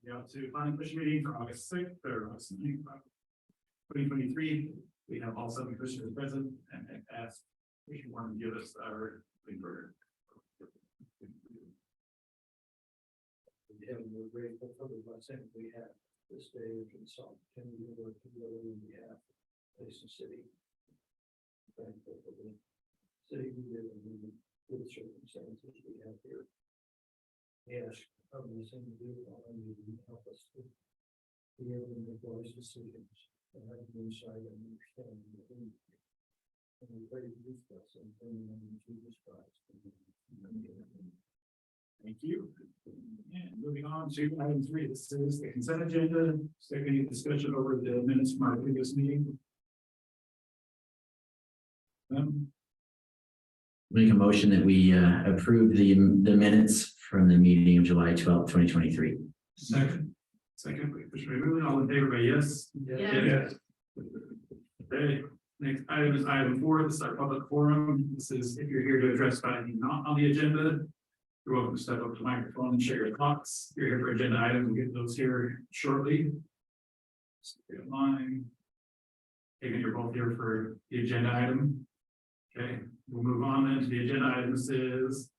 to planning commission meeting for August 6th or August 9th, 2023. We have all 7 commissioners present and ask if you want to give us our for. We're grateful for the blessing we have this day and so continue to work together on behalf of Payson City. Thankful for the city we live in, the circumstances we have here. Yes, I'm listening to you, and you help us to be able to make wise decisions and have an insight and understanding of who. And we pray to this blessing in the name of Jesus Christ. Thank you. And moving on to item 3, this is the consent agenda. Second discussion over the minutes from our previous meeting. Make a motion that we approve the minutes from the meeting of July 12th, 2023. Second, Commissioner Moving, all in favor by yes? Yes. Okay, next item is item 4. This is our public forum. This is if you're here to address anything not on the agenda, you're welcome to step up to the microphone and share your thoughts. If you're here for agenda items, we'll get those here shortly. Line. Taking you're both here for the agenda item. Okay, we'll move on then to the agenda item. This is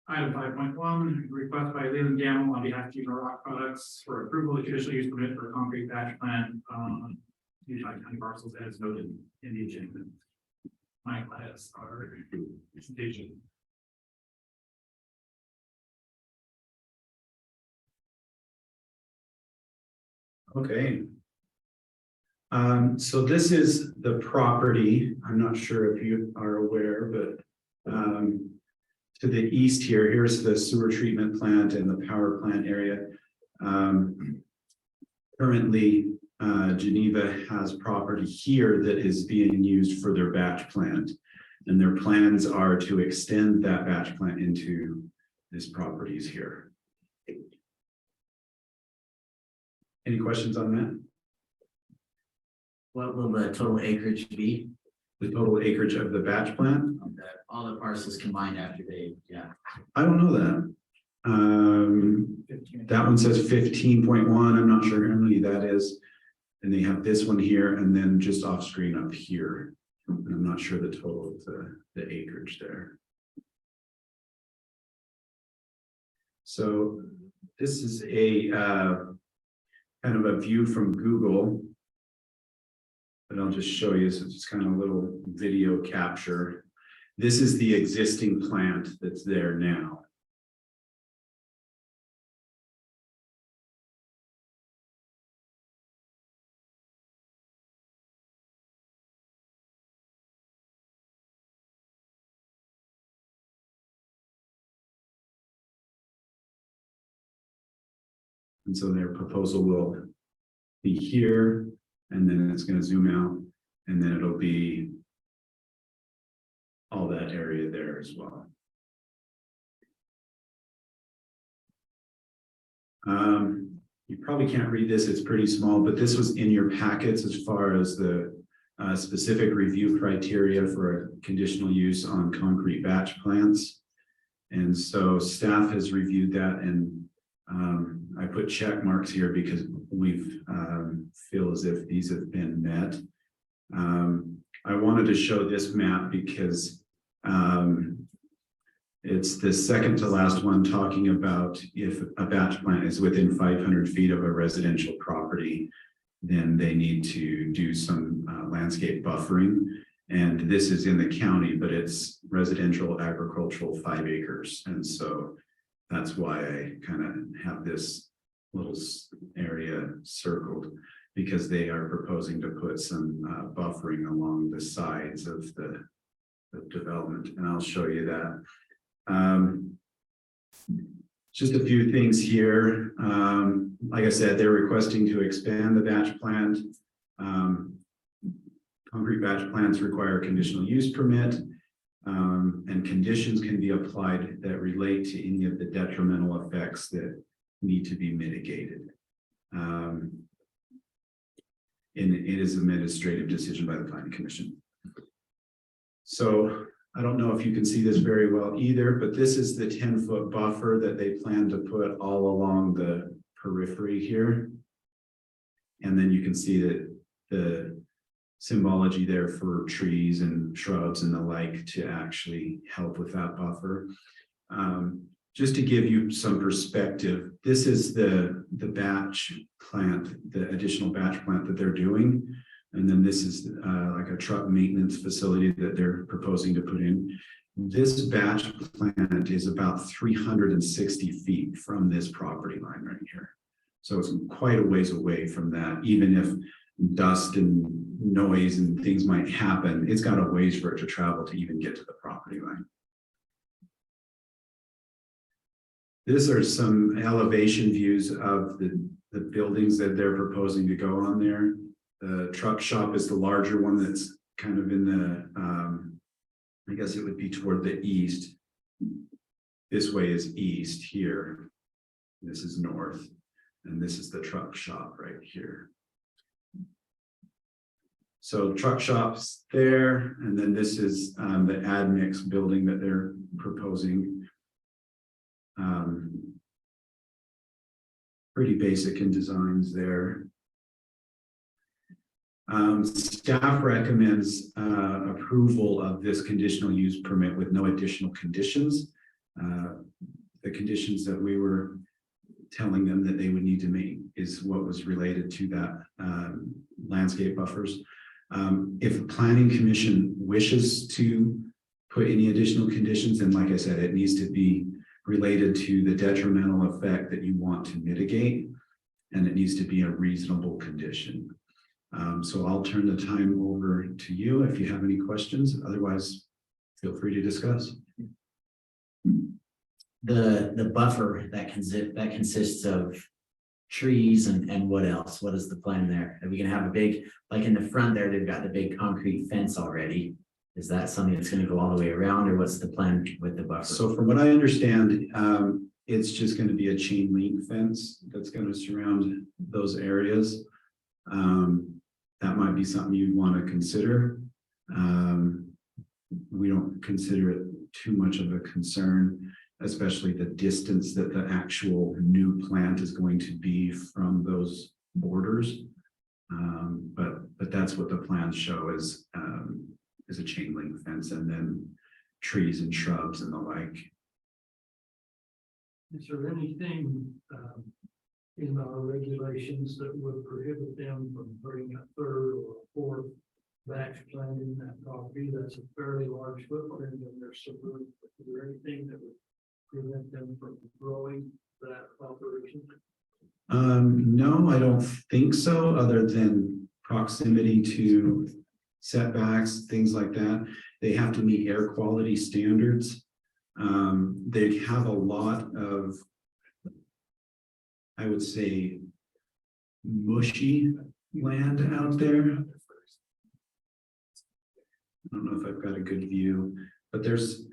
item 5.1, request by Leland Gamble on behalf of Human Rock Products for approval of conditional use permit for a concrete batch plant on Utah County parcels as noted in the agenda. Michael has our presentation. Okay. So this is the property. I'm not sure if you are aware, but to the east here, here's the sewer treatment plant and the power plant area. Currently, Geneva has property here that is being used for their batch plant. And their plans are to extend that batch plant into these properties here. Any questions on that? What will the total acreage be? The total acreage of the batch plant? All the parcels combined after I don't know that. That one says 15.1. I'm not sure how many that is. And they have this one here and then just off screen up here. And I'm not sure the total of the acreage there. So this is a kind of a view from Google. But I'll just show you, so it's just kind of a little video capture. This is the existing plant that's there now. And so their proposal will be here, and then it's going to zoom out, and then it'll be all that area there as well. You probably can't read this, it's pretty small, but this was in your packets as far as the specific review criteria for a conditional use on concrete batch plants. And so staff has reviewed that, and I put check marks here because we've feel as if these have been met. I wanted to show this map because it's the second to last one talking about if a batch plant is within 500 feet of a residential property, then they need to do some landscape buffering. And this is in the county, but it's residential agricultural 5 acres. And so that's why I kind of have this little area circled, because they are proposing to put some buffering along the sides of the development. And I'll show you that. Just a few things here. Like I said, they're requesting to expand the batch plant. Concrete batch plants require a conditional use permit, and conditions can be applied that relate to any of the detrimental effects that need to be mitigated. And it is an administrative decision by the Planning Commission. So I don't know if you can see this very well either, but this is the 10-foot buffer that they plan to put all along the periphery here. And then you can see that the symbology there for trees and shrubs and the like to actually help with that buffer. Just to give you some perspective, this is the batch plant, the additional batch plant that they're doing. And then this is like a truck maintenance facility that they're proposing to put in. This batch plant is about 360 feet from this property line right here. So it's quite a ways away from that, even if dust and noise and things might happen, it's got a ways for it to travel to even get to the property line. These are some elevation views of the buildings that they're proposing to go on there. The truck shop is the larger one that's kind of in the, I guess it would be toward the east. This way is east here. This is north. And this is the truck shop right here. So truck shops there, and then this is the admix building that they're proposing. Pretty basic in designs there. Staff recommends approval of this conditional use permit with no additional conditions. The conditions that we were telling them that they would need to meet is what was related to that landscape buffers. If the planning commission wishes to put any additional conditions, then like I said, it needs to be related to the detrimental effect that you want to mitigate, and it needs to be a reasonable condition. So I'll turn the time over to you if you have any questions. Otherwise, feel free to discuss. The buffer that consists of trees and what else? What is the plan there? Are we gonna have a big, like in the front there, they've got the big concrete fence already. Is that something that's gonna go all the way around, or what's the plan with the buffer? So from what I understand, it's just going to be a chain link fence that's going to surround those areas. That might be something you'd want to consider. We don't consider it too much of a concern, especially the distance that the actual new plant is going to be from those borders. But that's what the plans show is a chain link fence, and then trees and shrubs and the like. Is there anything in our regulations that would prohibit them from putting a third or a fourth batch plant in that property? That's a fairly large footprint in their suburban. Is there anything that would prevent them from growing that operation? No, I don't think so, other than proximity to setbacks, things like that. They have to meet air quality standards. They have a lot of, I would say, mushy land out there. I don't know if I've got a good view, but there's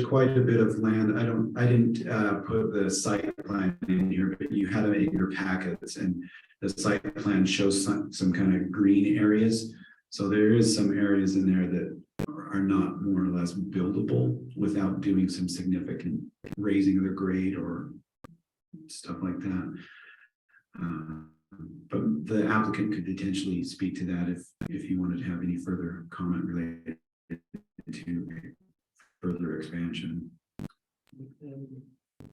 quite a bit of land. I didn't put the site plan in here, but you had it in your packets, and the site plan shows some kind of green areas. So there is some areas in there that are not more or less buildable without doing some significant raising of the grade or stuff like that. But the applicant could potentially speak to that if you wanted to have any further comment related to further expansion. And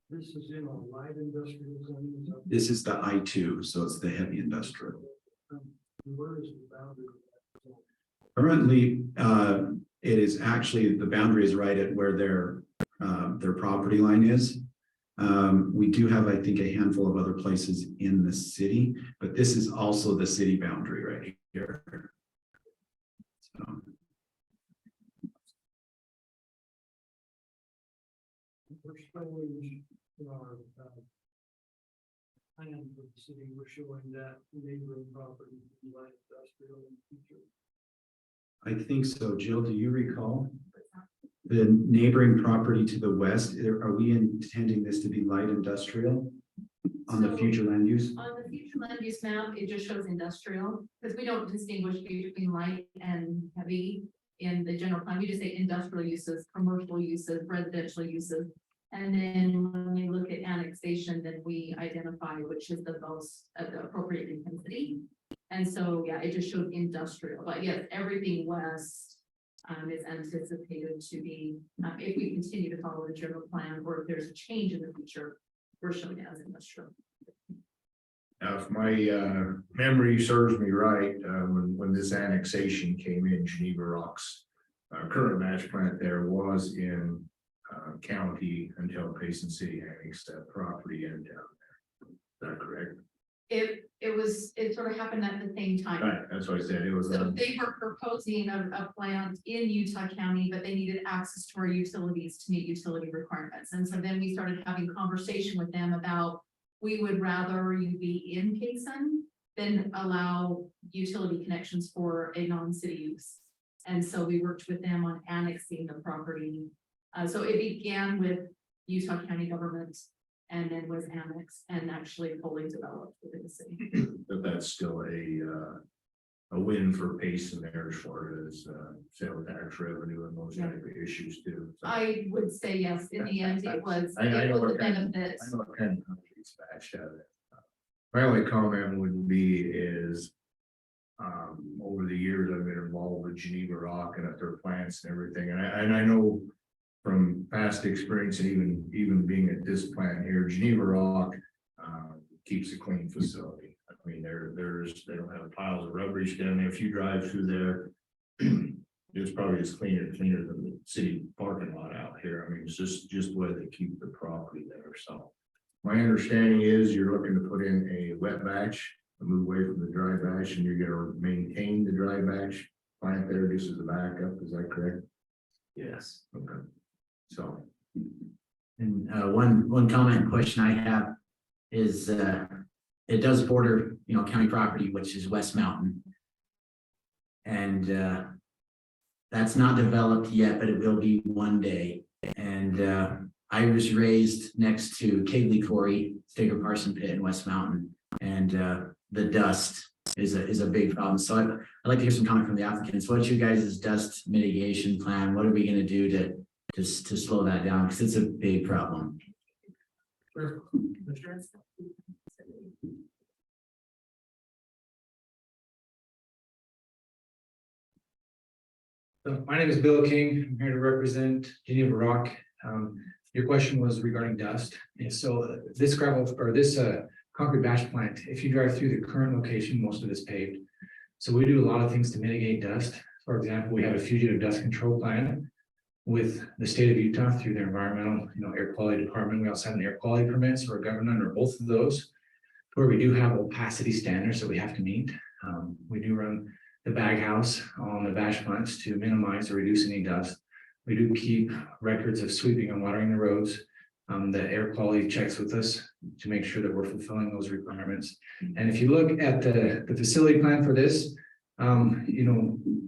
this is in a light industrial zone. This is the I2, so it's the heavy industrial. Where is the boundary? Currently, it is actually, the boundary is right at where their property line is. We do have, I think, a handful of other places in the city, but this is also the city boundary right here. So. We're showing in our plan for the city, we're showing that neighboring property in light industrial in the future. I think so. Jill, do you recall? The neighboring property to the west, are we intending this to be light industrial on the future land use? On the future land use map, it just shows industrial, because we don't distinguish between light and heavy in the general plan. We just say industrial uses, commercial uses, residential uses. And then when we look at annexation, then we identify which is the most, the appropriate intensity. And so, yeah, it just showed industrial, but yes, everything west is anticipated to be, if we continue to follow the general plan, or if there's a change in the future, we're showing it as industrial. Now, if my memory serves me right, when this annexation came in, Geneva Rock's current batch plant there was in county until Payson City annexed that property in down there. Is that correct? It sort of happened at the same time. Right, that's what I said. It was. So they were proposing a plant in Utah County, but they needed access to our utilities to meet utility requirements. And so then we started having conversation with them about, we would rather you be in Payson than allow utility connections for a non-city use. And so we worked with them on annexing the property. So it began with Utah County government and then was annexed and actually fully developed within the city. But that's still a win for Payson there as far as sales tax revenue and those type of issues too. So I would say yes, in the end, it was I know a what kind of- benefit. I know what kind of countries batched out of it. My only comment would be is. Over the years, I've been involved with Geneva Rock and at their plants and everything, and I know. From past experience and even being at this plant here, Geneva Rock keeps a clean facility. I mean, they don't have piles of rubbish down there. If you drive through there. It's probably as cleaner than the city parking lot out here. I mean, it's just the way they keep the property there, so. My understanding is you're looking to put in a wet batch, move away from the dry batch, and you're gonna maintain the dry batch plant there just as a backup, is that correct? Yes. Okay. So, And one comment and question I have is it does border, county property, which is West Mountain. And that's not developed yet, but it will be one day. And I was raised next to Cagley Quarry, Steger Parson Pit in West Mountain, and the dust is a big problem. So I'd like to hear some comment from the applicants. What's your guys' dust mitigation plan? What are we gonna do to slow that down? Because it's a big problem. So my name is Bill King. I'm here to represent Geneva Rock. Your question was regarding dust. And so this gravel or this concrete batch plant, if you drive through the current location, most of it's paved. So we do a lot of things to mitigate dust. For example, we have a fugitive dust control plan with the state of Utah through their environmental, air quality department. We also have an air quality permit, so we're governed under both of those, where we do have opacity standards that we have to meet. We do run the bag house on the batch plants to minimize or reduce any dust. We do keep records of sweeping and watering the roads. The air quality checks with us to make sure that we're fulfilling those requirements. And if you look at the facility plan for this,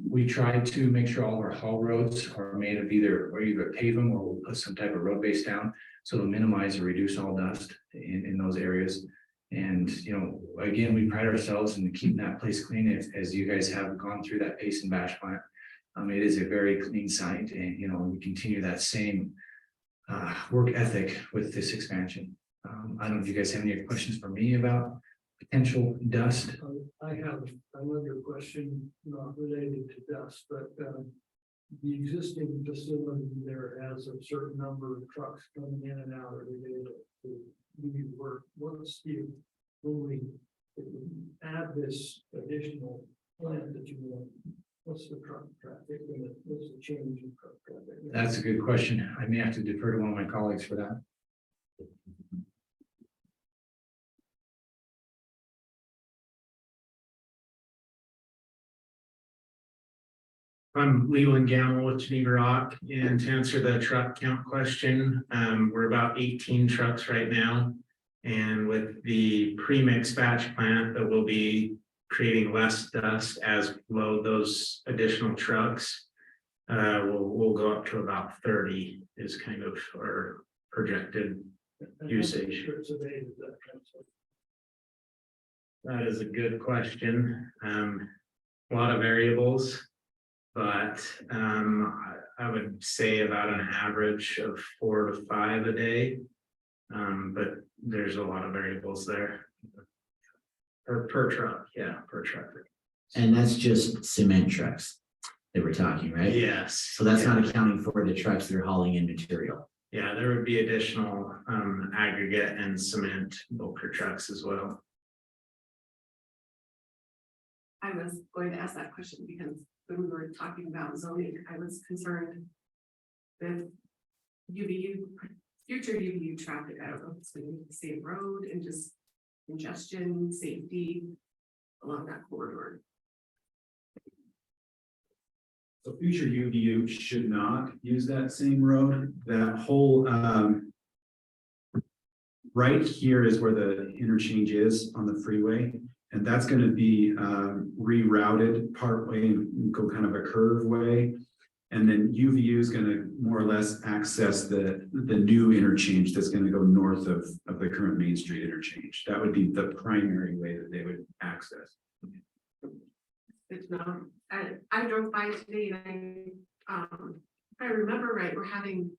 we try to make sure all of our haul roads are made of either pave them or we'll put some type of road base down. So to minimize or reduce all dust in those areas. And, again, we pride ourselves in keeping that place clean as you guys have gone through that Payson batch plant. It is a very clean site and, we continue that same work ethic with this expansion. I don't know if you guys have any questions for me about potential dust. I have another question not related to dust, but the existing facility there has a certain number of trucks coming in and out every day to do work. What's when we add this additional plant that you want, what's the truck traffic and what's the change in truck traffic? That's a good question. I may have to defer to one of my colleagues for that. I'm Leland Gamble with Geneva Rock, and to answer the truck count question, we're about 18 trucks right now. And with the pre-mix batch plant that will be creating less dust as we load those additional trucks, we'll go up to about 30 is kind of our projected usage. That is a good question. A lot of variables. But I would say about an average of 4 to 5 a day. But there's a lot of variables there. Per truck, yeah, per truck. And that's just cement trucks that we're talking, right? Yes. So that's yeah. not accounting for the trucks that are hauling in material. Yeah, there would be additional aggregate and cement bulker trucks as well. I was going to ask that question because when we were talking about zoning, I was concerned with UVU, future UVU traffic. I don't know if it's going to be the same road and just congestion, safety along that corridor. So future UVU should not use that same road, that whole, right here is where the interchange is on the freeway. And that's gonna be, rerouted partway and go kind of a curve way. And then UVU is gonna more or less access the new interchange that's gonna go north of the current Main Street interchange. That would be the primary way that they would access. Good to know. I drove by today and if I remember right, we're having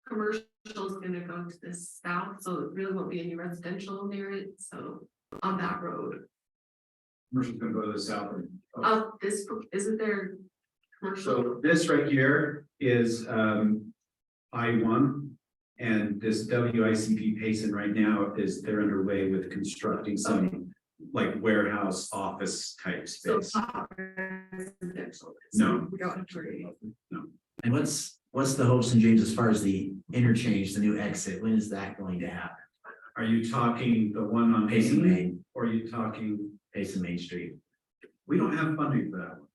commercials gonna go to the south, so it really won't be any residential near it, so on that road. Commercial's gonna go to the south. This, isn't there commercial? So this right here is I-1. And this WICP Payson right now is they're underway with constructing some like warehouse office type So space. not residential. No. We don't have to worry. And what's the hopes and dreams as far as the interchange, the new exit? When is that going to happen? Are you talking the one on Payson Payson Main, or are you talking, Payson Main Street. we don't have funding for that one.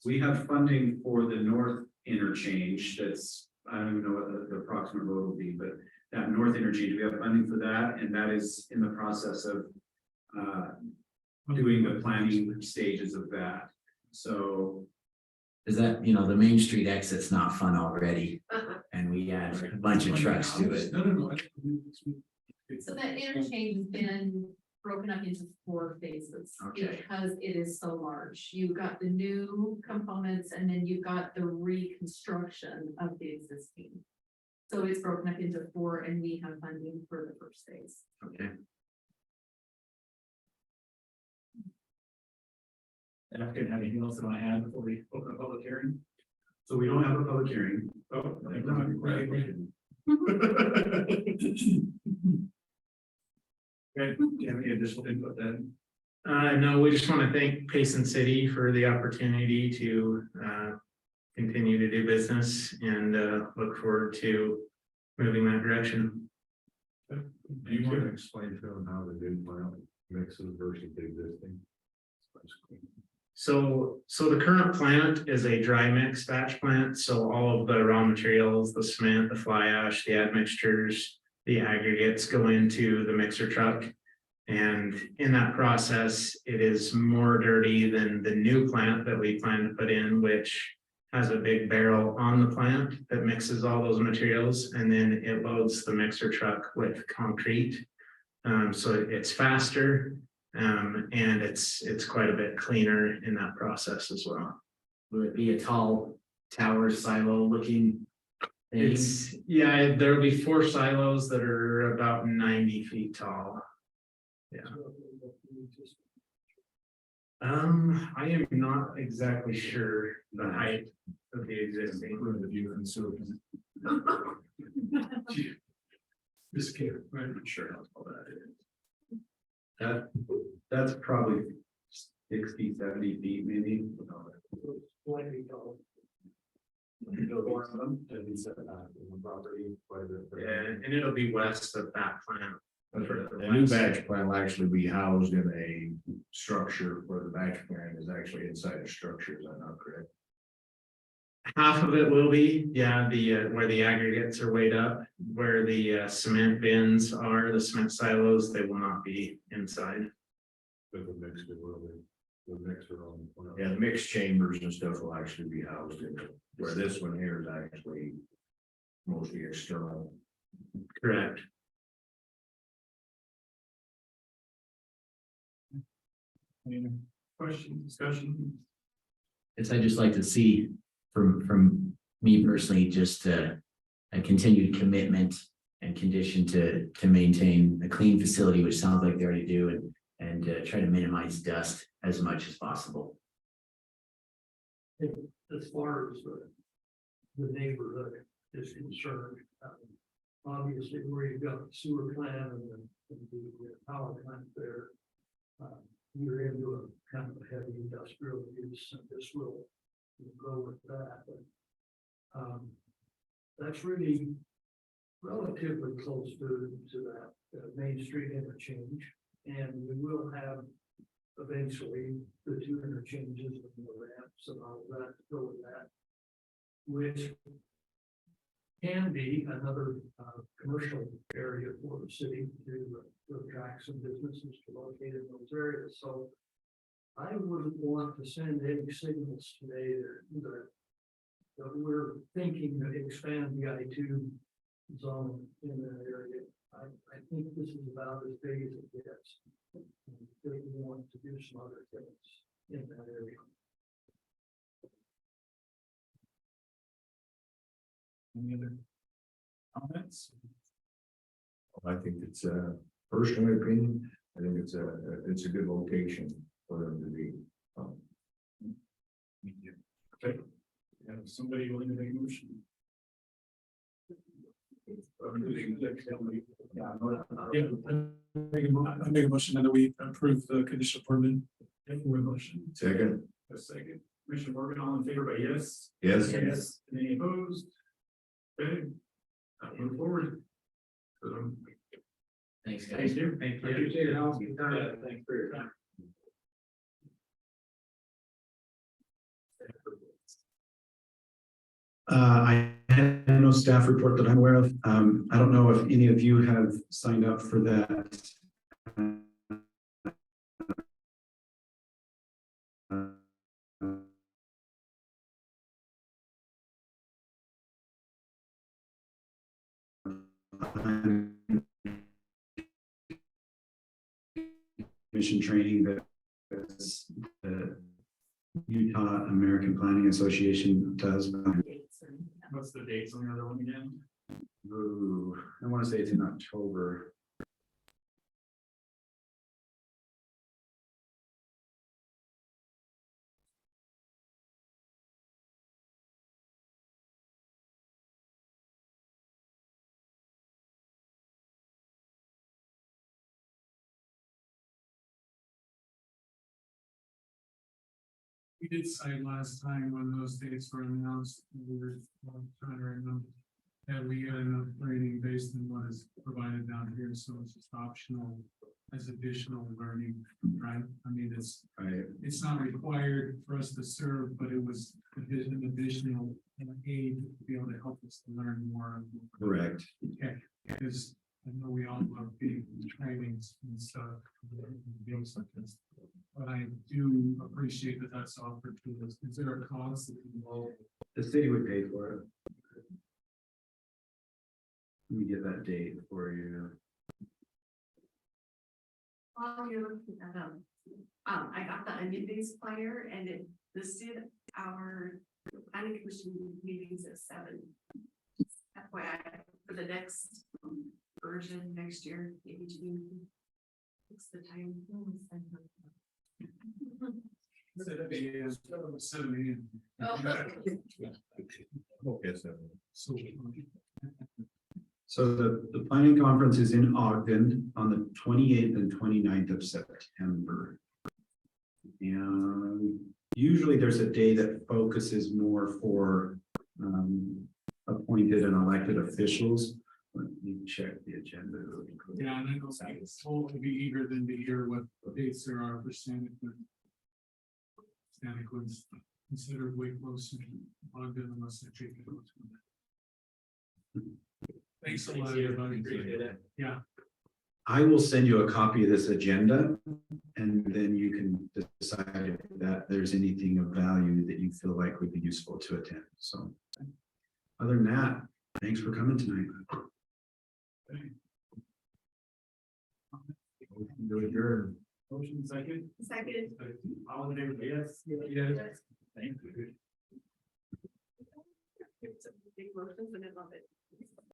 We have funding for the north interchange that's, I don't even know what the approximate road will be, but that north interchange, we have funding for that, and that is in the process of doing the planning stages of that. So Is that, the Main Street exit's not fun already, Uh-huh. and we add a bunch of trucks to it. No. So that interchange has been broken up into 4 phases. Okay. Because it is so large. You've got the new components and then you've got the reconstruction of the existing. So it's broken up into 4 and we have funding for the first phase. Okay. And I couldn't have anything else that I had before we open a public hearing. So we don't have a public hearing. Oh. Okay, do you have any additional input then? No, we just want to thank Payson City for the opportunity to continue to do business and look forward to moving that direction. Do you want to explain to them how the new plant mixes versus the existing? So the current plant is a dry mix batch plant, so all of the raw materials, the cement, the fly ash, the admixtures, the aggregates go into the mixer truck. And in that process, it is more dirty than the new plant that we plan to put in, which has a big barrel on the plant that mixes all those materials, and then it loads the mixer truck with concrete. So it's faster, and it's quite a bit cleaner in that process as well. Will it be a tall tower silo looking thing? Yeah, there'll be 4 silos that are about 90 feet tall. Yeah. I am not exactly sure the height of the existing. Just kidding, right? I'm sure how tall that is. That's probably 60, 70 feet maybe. Slightly tall. Yeah, and it'll be west of that plant. The new batch plant will actually be housed in a structure where the batch plant is actually inside a structure, is that not correct? Half of it will be, yeah, where the aggregates are weighed up, where the cement bins are, the cement silos, they will not be inside. But the mixer will be, the mixer on the plant. Yeah, the mixed chambers and stuff will actually be housed in it, where this one here is actually mostly external. Correct. Any questions, discussion? I'd just like to see from me personally, just a continued commitment and condition to maintain a clean facility, which sounds like they already do, and try to minimize dust as much as possible. As far as the neighborhood is concerned, obviously where you've got the sewer plant and the power plant there, you're into a kind of a heavy industrial use, and this will go with that, but that's really relatively close to that Main Street interchange, and we will have eventually the two interchanges and the ramps and all of that to go with that, which can be another commercial area for the city to attract some businesses to locate in those areas. So I wouldn't want to send any signals today that we're thinking to expand the I-2 zone in that area. I think this is about as big as it gets. If we want to do some other things in that area. Any other comments? I think it's personal opinion, I think it's a good location for them to be. Okay. Have somebody willing to make a motion? I make a motion that we approve the conditional permit. For motion. Second. A second. Commissioner Morgan, all in favor by yes? Yes. Yes. Any opposed? Okay. Move forward. Thanks, guys. Thank you. Thank you. Appreciate your help. Yeah, thanks for your time. I had no staff report that I'm aware of. I don't know if any of you have signed up for that. Mission training that the Utah American Planning Association does. What's the dates on the other one again? Ooh, I want to say it's in October. We did cite last time when those dates were announced, we were trying to remember. And we got enough training based on what is provided down here, so it's just optional as additional learning, right? I mean, it's not required for us to serve, but it was an additional aid to be able to help us to learn more. Correct. Okay, because I know we all love being trainings and stuff, deals like this. But I do appreciate that that's offered to us. Is there a cost involved? The city would pay for it. Let me get that date for you. While you're looking at I got the Onion Days flyer and it listed our planning commission meetings at 7. FYI, for the next version next year, maybe June. What's the time? 7 So the planning conference is in Ogden on the 28th and 29th of September. And usually there's a day that focuses more for appointed and elected officials. Let me check the agenda. Yeah, and I know it's told to be eager than to hear what dates there are for Santa Cruz. Santa Cruz considered way closer to Ogden unless they take it. Thanks a lot, everybody. Appreciate it. Yeah. I will send you a copy of this agenda and then you can decide that there's anything of value that you feel like would be useful to attend. So other than that, thanks for coming tonight. Motion second. Second. All in favor, yes. Yes. Thank you. It's a big motions and I love it.